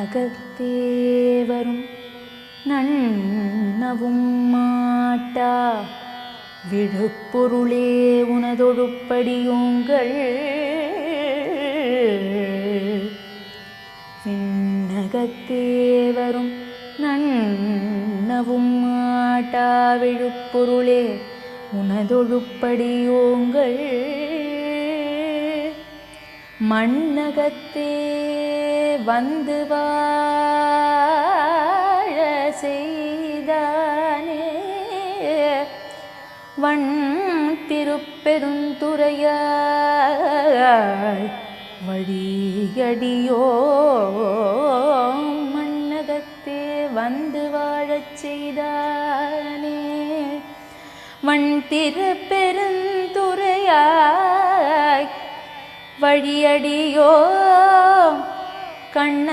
நகத்தே வரும் நன்னவும் மாட்டா விழுப்பொருளே உனதொடுப்படியோங்கள் விண்ணகத்தே வரும் நன்னவும் மாட்டா விழுப்பொருளே உனதொடுப்படியோங்கள் மண்ணகத்தே வந்து வாழ செய்தானே வண் திருப்பெருந்துறையாய் வழியடியோ மண்ணகத்தே வந்து வாழச் செய்தானே வண் திருப்பெருந்துறையாய் வழியடியோ கண்ண